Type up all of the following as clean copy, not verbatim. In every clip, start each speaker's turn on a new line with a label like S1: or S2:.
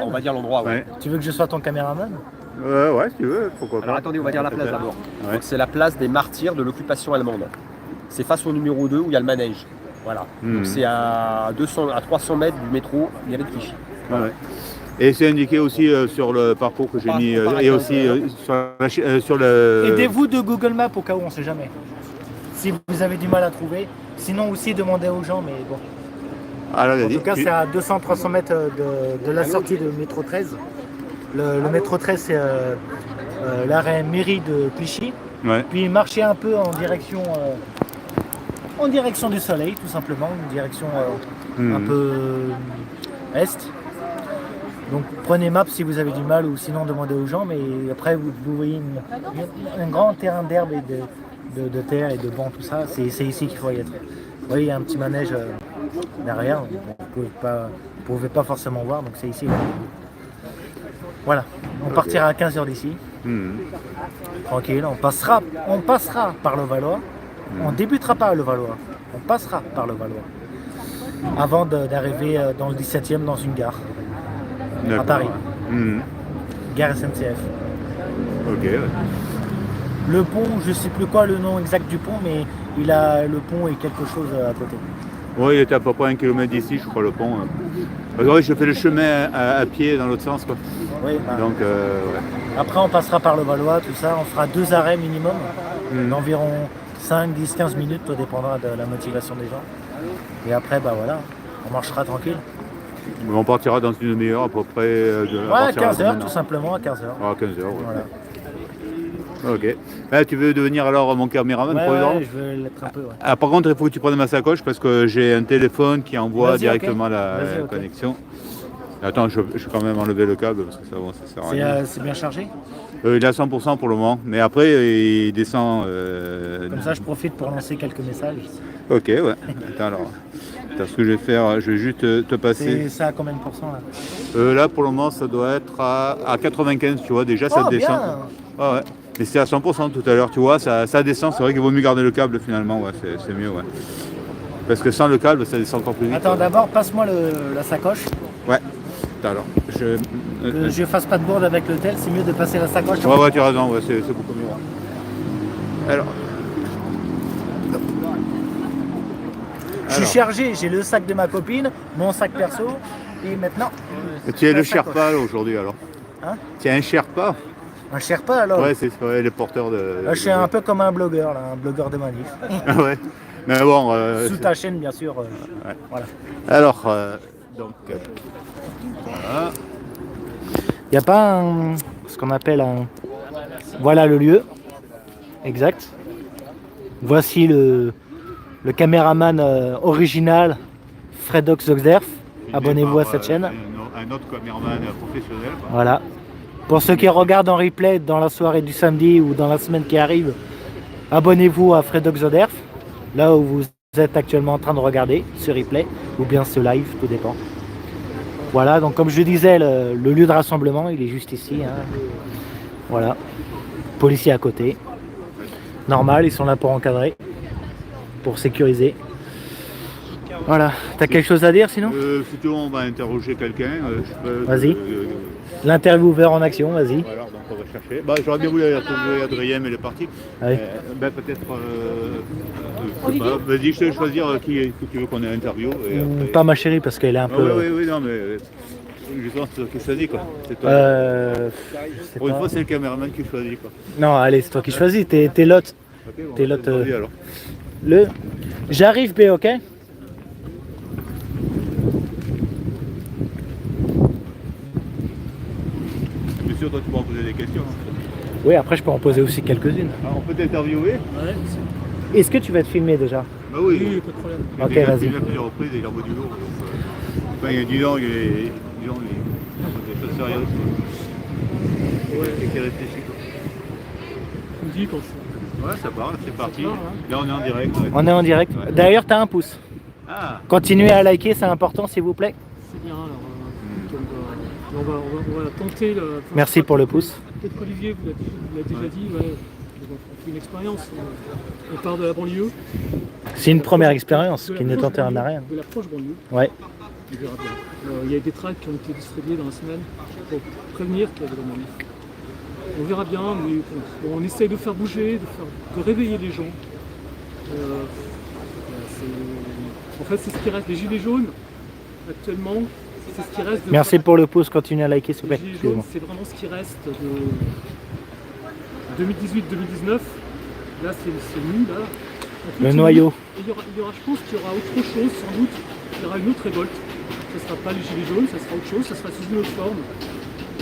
S1: on va dire l'endroit. Ouais.
S2: Tu veux que je sois ton caméraman?
S3: Ouais, si tu veux, pourquoi pas.
S1: Alors attendez, on va dire la place d'abord.
S3: Ouais.
S1: Donc, c'est la place des martyrs de l'occupation allemande. C'est face au numéro 2 où il y a le manège. Voilà. Donc c'est à 300 mètres du métro Mairie de Clichy.
S3: Voilà. Ouais. Et c'est indiqué aussi sur le parcours que j'ai mis, et aussi sur le...
S2: Aidez-vous de Google Maps au cas où, on ne sait jamais. Si vous avez du mal à trouver. Sinon aussi, demandez aux gens, mais bon.
S3: Alors,
S2: En tout cas, c'est à 200-300 mètres de la sortie de métro 13. Le métro 13, c'est l'arrêt mairie de Clichy.
S3: Ouais.
S2: Puis marchez un peu en direction du soleil, tout simplement, une direction un peu est. Donc prenez Maps si vous avez du mal, ou sinon demandez aux gens. Mais après, vous voyez un grand terrain d'herbe et de terre et de bancs, tout ça. C'est ici qu'il faut y être. Vous voyez, il y a un petit manège derrière. Vous ne pouvez pas forcément voir, donc c'est ici. Voilà, on partira à 15h d'ici. Tranquille, on passera par le Valois. On débutera pas à le Valois, on passera par le Valois. Avant d'arriver dans le 17e, dans une gare. À Paris. Gare SNCF.
S3: Ok, ouais.
S2: Le pont, je sais plus quoi le nom exact du pont, mais le pont et quelque chose à côté.
S3: Oui, il était à peu près 1 km d'ici, je crois, le pont. Oui, je fais le chemin à pied dans l'autre sens, quoi.
S2: Oui, bah.
S3: Donc, ouais.
S2: Après, on passera par le Valois, tout ça. On fera 2 arrêts minimum, d'environ 5, 10, 15 minutes, tout dépendra de la motivation des gens. Et après, bah voilà, on marchera tranquille.
S3: On partira dans une demi-heure à peu près.
S2: À 15h, tout simplement, à 15h.
S3: À 15h, ouais.
S2: Voilà.
S3: Ok. Là, tu veux devenir alors mon caméraman provisoire?
S2: Ouais, je veux l'être un peu, ouais.
S3: Ah, par contre, il faut que tu prennes ma sacoche parce que j'ai un téléphone qui envoie directement la connexion. Attends, je vais quand même enlever le câble parce que ça sert à rien.
S2: C'est bien chargé?
S3: Il est à 100% pour le moment, mais après il descend.
S2: Comme ça, je profite pour lancer quelques messages.
S3: Ok, ouais. Attends, alors, ce que je vais faire, je vais juste te passer.
S2: C'est à combien de pourcents là?
S3: Là, pour le moment, ça doit être à 95, tu vois, déjà ça descend.
S2: Bien.
S3: Ah, ouais. Mais c'était à 100% tout à l'heure, tu vois, ça descend. C'est vrai qu'il vaut mieux garder le câble finalement, ouais, c'est mieux, ouais. Parce que sans le câble, ça descend encore plus vite.
S2: Attends, d'abord, passe-moi la sacoche.
S3: Ouais. Alors,
S2: je fasse pas de bourde avec le tel, c'est mieux de passer la sacoche.
S3: Ouais, tu as raison, ouais, c'est beaucoup mieux. Ouais. Alors.
S2: Je suis chargé, j'ai le sac de ma copine, mon sac perso, et maintenant.
S3: Tu es le Sherpa aujourd'hui alors?
S2: Hein?
S3: Tu es un Sherpa?
S2: Un Sherpa alors?
S3: Ouais, c'est les porteurs de.
S2: Là, je suis un peu comme un blogueur, là, un blogueur de manif.
S3: Ah ouais. Mais bon.
S2: Sous ta chaîne, bien sûr. Ouais. Voilà.
S3: Alors, donc. Voilà.
S2: Il n'y a pas ce qu'on appelle un... Voilà le lieu. Exact. Voici le caméraman original, Fredox Zoxderf. Abonnez-vous à cette chaîne.
S3: Un autre caméraman professionnel. Quoi.
S2: Voilà. Pour ceux qui regardent en replay dans la soirée du samedi ou dans la semaine qui arrive, abonnez-vous à Fredox Zoxderf, là où vous êtes actuellement en train de regarder ce replay, ou bien ce live, tout dépend. Voilà, donc comme je disais, le lieu de rassemblement, il est juste ici. Hein. Voilà. Policiers à côté. Normal, ils sont là pour encadrer, pour sécuriser. Voilà. T'as quelque chose à dire sinon?
S3: Plutôt, on va interroger quelqu'un.
S2: Vas-y. L'intervieweur en action, vas-y.
S3: Voilà, donc on va chercher. Bah, j'aurais bien voulu interviewer Adrien, mais il est parti.
S2: Oui.
S3: Peut-être. Vas-y, je te laisse choisir qui tu veux qu'on ait interview. Et après...
S2: Pas ma chérie, parce qu'elle est un peu.
S3: Oui, non, mais. Justement, c'est toi qui choisis, quoi. C'est toi. Pour une fois, c'est le caméraman qui choisit, quoi.
S2: Non, allez, c'est toi qui choisis. T'es l'hôte.
S3: Okay, bon,
S2: t'es l'hôte.
S3: Alors.
S2: J'arrive, B, ok?
S3: Bien sûr, toi, tu pourras poser des questions. Hein.
S2: Oui, après, je peux en poser aussi quelques-unes.
S3: Alors, on peut t'interviewer?
S2: Ouais. Est-ce que tu vas te filmer déjà?
S3: Bah oui,
S2: pas de problème. Ok,
S3: vas-y.
S2: vas-y.
S3: Il a plusieurs reprises et il envoie du lourd. Enfin, il y a du long, il est des choses sérieuses. Ouais. Et qui réfléchit, quoi.
S4: Tu me dis quand je...
S3: Ouais, ça part, c'est parti. Là, on est en direct. Ouais.
S2: On est en direct. Ouais. D'ailleurs, t'as un pouce.
S3: Ah.
S2: Continuez à liker, c'est important, s'il vous plaît.
S4: C'est bien, alors on va tenter.
S2: Merci pour le pouce.
S4: Peut-être qu'Olivier vous l'a déjà dit, ouais. on fait une expérience. On part de la banlieue.
S2: C'est une première expérience
S4: De
S2: qui ne
S4: l'approche
S2: tente rien à
S4: banlieue,
S2: rien.
S4: De l'approche banlieue.
S2: Ouais.
S4: On verra bien. Il y a des tracts qui ont été distribués dans la semaine pour prévenir qu'il y avait la manif. On verra bien, mais bon, on essaye de faire bouger, de réveiller les gens. Voilà, en fait, c'est ce qui reste. Les gilets jaunes, actuellement, c'est ce qui reste de...
S2: Merci pour le pouce, continue à liker s'il vous
S4: Les
S2: plaît.
S4: gilets jaunes,
S2: Excusez-moi.
S4: c'est vraiment ce qui reste de 2018-2019. Là, c'est nous, là. On
S2: Le
S4: continue.
S2: noyau.
S4: Et je pense qu'il y aura autre chose, sans doute. Il y aura une autre révolte. Ce ne sera pas les gilets jaunes, ça sera autre chose, ça sera sous une autre forme.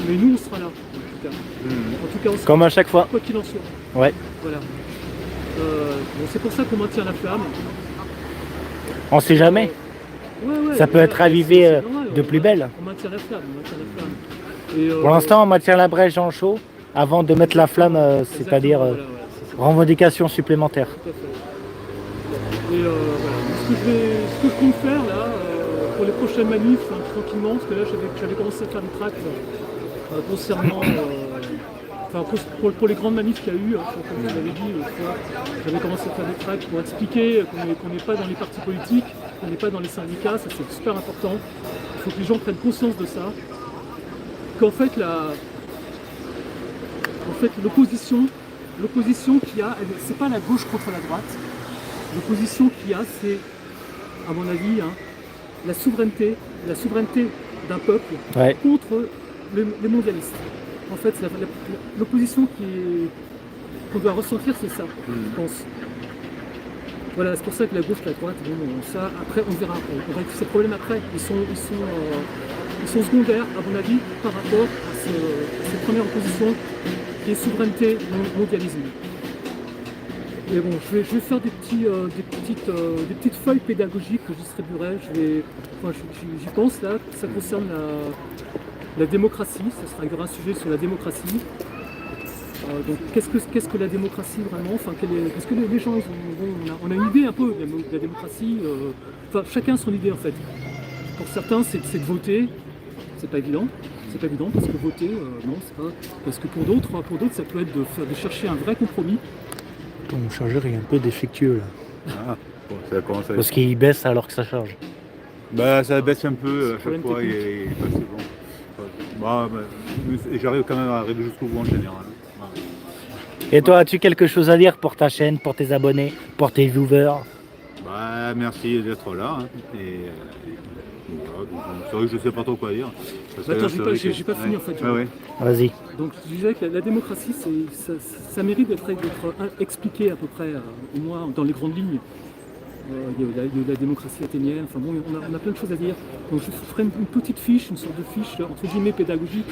S4: Mais nous, on sera là, en tout cas. En tout cas, on sera
S2: Comme à chaque fois.
S4: quoi qu'il en soit.
S2: Ouais.
S4: Voilà. Bon, c'est pour ça qu'on maintient la flamme.
S2: On sait jamais.
S4: Ouais,
S2: Ça peut être ravivé
S4: c'est normal,
S2: de plus belle.
S4: On maintient la flamme, on maintient la flamme. Et,
S2: Pour l'instant, on maintient la brèche en chaud avant de mettre la flamme, c'est-à-dire
S4: voilà, c'est ça.
S2: revendication supplémentaire.
S4: Tout à fait. Et voilà. Ce que je compte faire là, pour les prochaines manifs, tranquillement, parce que là j'avais commencé à faire des tracts concernant, pour les grandes manifs qu'il y a eu, comme je l'avais dit, j'avais commencé à faire des tracts pour expliquer qu'on n'est pas dans les partis politiques, qu'on n'est pas dans les syndicats, ça c'est super important. Il faut que les gens prennent conscience de ça. Qu'en fait, l'opposition qu'il y a, c'est pas la gauche contre la droite. L'opposition qu'il y a, c'est, à mon avis, la souveraineté d'un peuple
S2: Ouais.
S4: contre les mondialistes. En fait, l'opposition qu'on doit ressentir, c'est ça, je pense. Voilà, c'est pour ça que la gauche et la droite, bon, ça, après, on verra. On va ces problèmes après. Ils sont secondaires, à mon avis, par rapport à cette première opposition qui est souveraineté, mondialisme. Mais bon, je vais faire des petites feuilles pédagogiques que je distribuerai. J'y pense là. Ça concerne la démocratie. Il y aura un sujet sur la démocratie. Donc, qu'est-ce que la démocratie vraiment? Enfin, est-ce que les gens on a une idée un peu de la démocratie. Enfin, chacun a son idée en fait. Pour certains, c'est de voter. C'est pas évident. C'est pas évident parce que voter, non, c'est pas. Parce que pour d'autres, ça peut être de chercher un vrai compromis.
S2: Ton chargeur est un peu défectueux là.
S3: Ah, bon, ça commence à
S2: Parce qu'il baisse alors que ça charge.
S3: Bah, ça baisse un peu à
S4: Problème
S3: chaque fois
S4: technique.
S3: et pas c'est bon. Mais j'arrive quand même à arriver jusqu'au bout en général.
S2: Et toi, as-tu quelque chose à dire pour ta chaîne, pour tes abonnés, pour tes viewers?
S3: Bah, merci d'être là. Voilà, donc, c'est vrai que je sais pas trop quoi dire. Parce que
S4: Attends,
S3: là,
S4: j'ai
S3: c'est
S4: pas-
S3: vrai
S4: j'ai-
S3: que-
S4: j'ai pas fini, en fait.
S3: Ouais.
S2: Vas-y.
S4: Donc je disais que la démocratie, ça mérite d'être expliqué à peu près, au moins dans les grandes lignes. Il y a la démocratie athénienne, enfin bon, on a plein de choses à dire. Donc je ferai une petite fiche, une sorte de fiche, entre guillemets, pédagogique,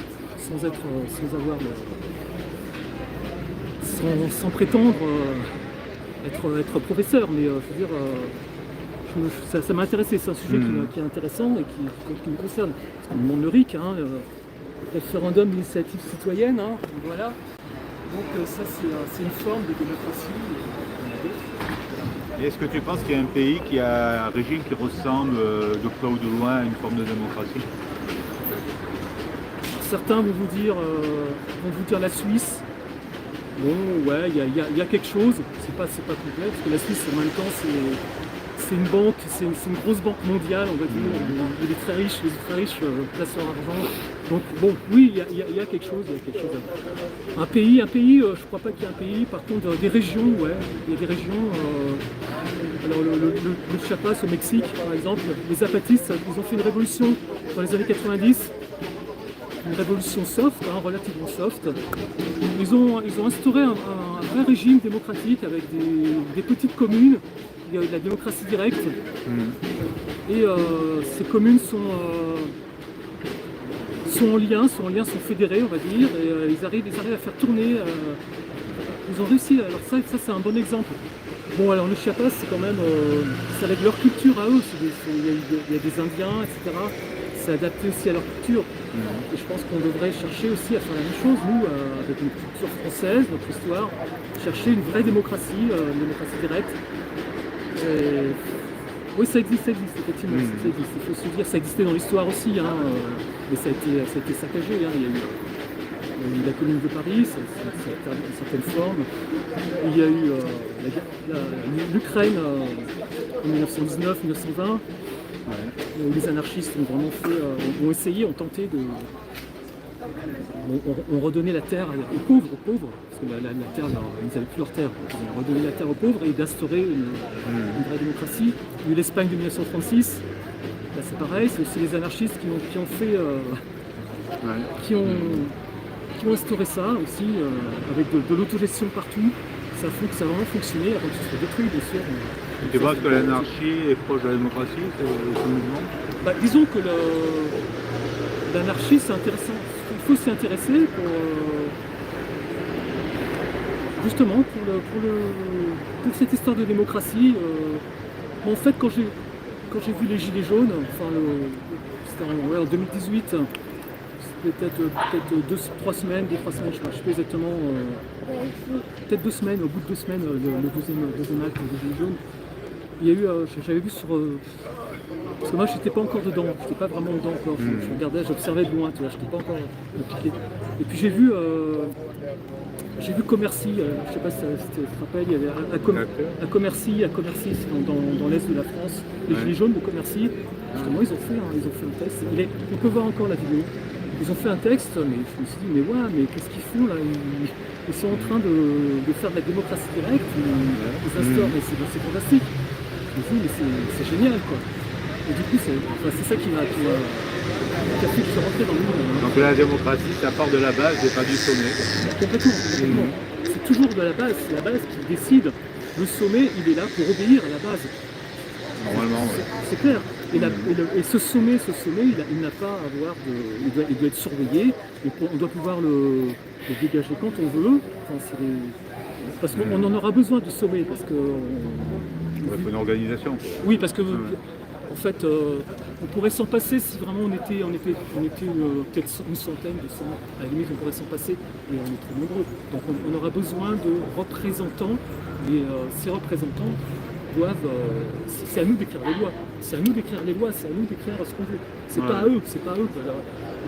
S4: sans prétendre être professeur, mais je veux dire, ça m'a intéressé, c'est un sujet qui est intéressant et qui me concerne. Parce qu'on demande le RIC, référendum d'initiative citoyenne, voilà. Donc ça c'est une forme de démocratie.
S3: Et est-ce que tu penses qu'il y a un pays qui a un régime qui ressemble de près ou de loin à une forme de démocratie?
S4: Certains vont vous dire la Suisse. Bon, ouais, il y a quelque chose. C'est pas complet parce que la Suisse en même temps c'est une banque, c'est une grosse banque mondiale, on va dire. Les très riches placent leur argent. Donc bon, oui, il y a quelque chose. Un pays, je crois pas qu'il y ait un pays. Par contre, des régions, ouais, il y a des régions. Alors le Chiapas au Mexique, par exemple, les zapatistes, ils ont fait une révolution dans les années 90. Une révolution soft, relativement soft. Ils ont instauré un vrai régime démocratique avec des petites communes. Il y a de la démocratie directe. Et ces communes sont en lien, sont fédérées, on va dire, et ils arrivent à faire tourner. Ils ont réussi. Alors ça c'est un bon exemple. Bon, alors le Chiapas, c'est quand même, c'est avec leur culture à eux. Il y a des Indiens, etc. C'est adapté aussi à leur culture. Et je pense qu'on devrait chercher aussi à faire la même chose, nous, avec notre culture française, notre histoire, chercher une vraie démocratie, une démocratie directe. Oui, ça existe, effectivement, ça existe. Il faut se dire, ça existait dans l'histoire aussi, mais ça a été saccagé. Il y a eu Il y a eu la Commune de Paris, ça a une certaine forme. Il y a eu l'Ukraine en 1919-1920, où les anarchistes ont vraiment ont essayé, ont tenté de... ont redonné la terre aux pauvres, parce que la terre, ils n'avaient plus leur terre. Ils ont redonné la terre aux pauvres et d'instaurer une vraie démocratie. Il y a eu l'Espagne de 1936, là c'est pareil, c'est aussi les anarchistes qui ont instauré ça aussi, avec de l'autogestion partout. Ça a vraiment fonctionné avant que ce soit détruit, bien sûr.
S3: Tu penses que l'anarchie est proche de la démocratie, ce mouvement?
S4: Disons que l'anarchie, c'est intéressant. Il faut s'y intéresser justement pour cette histoire de démocratie. En fait, quand j'ai vu les Gilets jaunes, c'était en 2018, c'était peut-être 2-3 semaines, je ne sais pas exactement, peut-être 2 semaines, au bout de 2 semaines, le deuxième acte des Gilets jaunes. Il y a eu, j'avais vu sur... parce que moi, je n'étais pas encore dedans, je n'étais pas vraiment dedans encore. Je regardais, j'observais de loin, tu vois, je n'étais pas encore impliqué. Et puis j'ai vu Commercy, je ne sais pas si tu te rappelles, il y avait à Commercy, c'est dans l'est de la France, les Gilets jaunes de Commercy. Justement, ils ont fait un texte. On peut voir encore la vidéo. Ils ont fait un texte, mais je me suis dit, mais qu'est-ce qu'ils font là? Ils sont en train de faire de la démocratie directe, ils instaurent, mais c'est fantastique. Je me suis dit, mais c'est génial, quoi. Et du coup, c'est ça qui m'a fait que je suis rentré dans le monde.
S3: Donc la démocratie, ça part de la base et pas du sommet.
S4: Complètement. C'est toujours de la base, c'est la base qui décide. Le sommet, il est là pour obéir à la base.
S3: Normalement, oui.
S4: C'est clair. Et ce sommet, il n'a pas à avoir il doit être surveillé. Et on doit pouvoir le dégager quand on veut. Parce qu'on en aura besoin du sommet. Parce que
S3: il faut une organisation.
S4: Oui, parce que en fait, on pourrait s'en passer si vraiment on était peut-être une centaine, 200. À la limite, on pourrait s'en passer, mais on est trop nombreux. Donc on aura besoin de représentants. Et ces représentants doivent... c'est à nous d'écrire les lois. C'est à nous d'écrire les lois, c'est à nous d'écrire ce qu'on veut. C'est pas à eux, c'est pas à eux.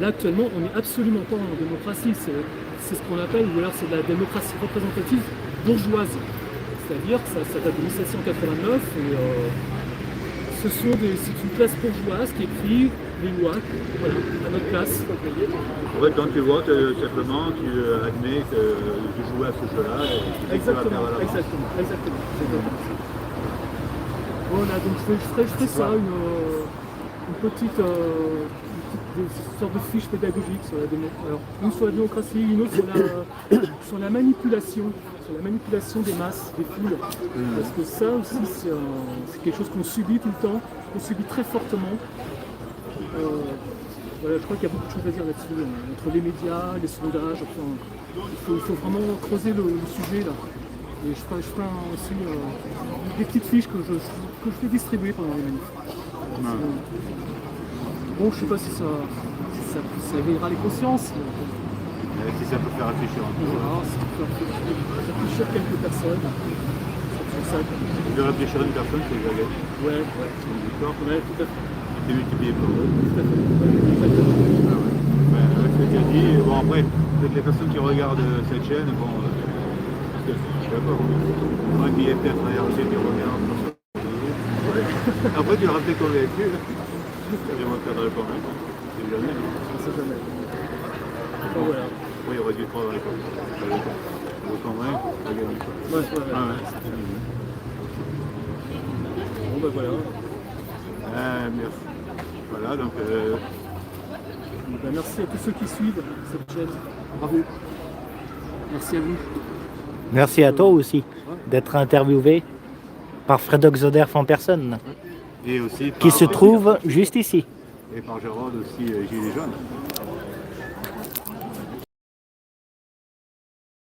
S4: Là, actuellement, on n'est absolument pas en démocratie. C'est ce qu'on appelle, ou alors c'est de la démocratie représentative bourgeoise. C'est-à-dire que ça date de 1789 et c'est une classe bourgeoise qui écrit les lois à notre place.
S3: En fait, quand tu votes, simplement, tu admets que tu joues à ce jeu-là.
S4: Exactement. Voilà, donc je ferai ça, une petite sorte de fiche pédagogique sur la démocratie. Alors, une sur la démocratie, une autre sur la manipulation des masses, des foules. Parce que ça aussi, c'est quelque chose qu'on subit tout le temps, qu'on subit très fortement. Voilà, je crois qu'il y a beaucoup de choses à dire là-dessus, entre les médias, les sondages, enfin, il faut vraiment creuser le sujet là. Et je ferai aussi des petites fiches que je vais distribuer pendant les manifs. Bon, je sais pas si ça éveillera les consciences.
S3: Si ça peut faire réfléchir un peu.
S4: Voilà, ça peut faire réfléchir quelques personnes. C'est ça.
S3: Tu veux réfléchir à une personne, c'est Jaguette.
S4: Ouais, tout à fait.
S3: Tu es multiplié par eux.
S4: Tout à fait.
S3: Ce que tu as dit, bon après, peut-être les personnes qui regardent cette chaîne, bon, je suis d'accord. Moi qui ai peut-être réalisé qui regarde. Après tu l'auras peut-être convaincu. Je m'encadrerai quand même. C'est jamais.
S4: C'est jamais. Bon, voilà.
S3: Oui, il aurait dû travailler comme ça. Le convaincre, la gagner.
S4: Ouais. Bon ben voilà.
S3: Merci. Voilà, donc...
S4: merci à tous ceux qui suivent cette chaîne. Bravo. Merci à vous.
S2: Merci à toi aussi d'être interviewé par Fred Oxoder en personne.
S3: Et aussi
S2: qui se trouve juste ici.
S3: Et par Gérald aussi, Gilets jaunes.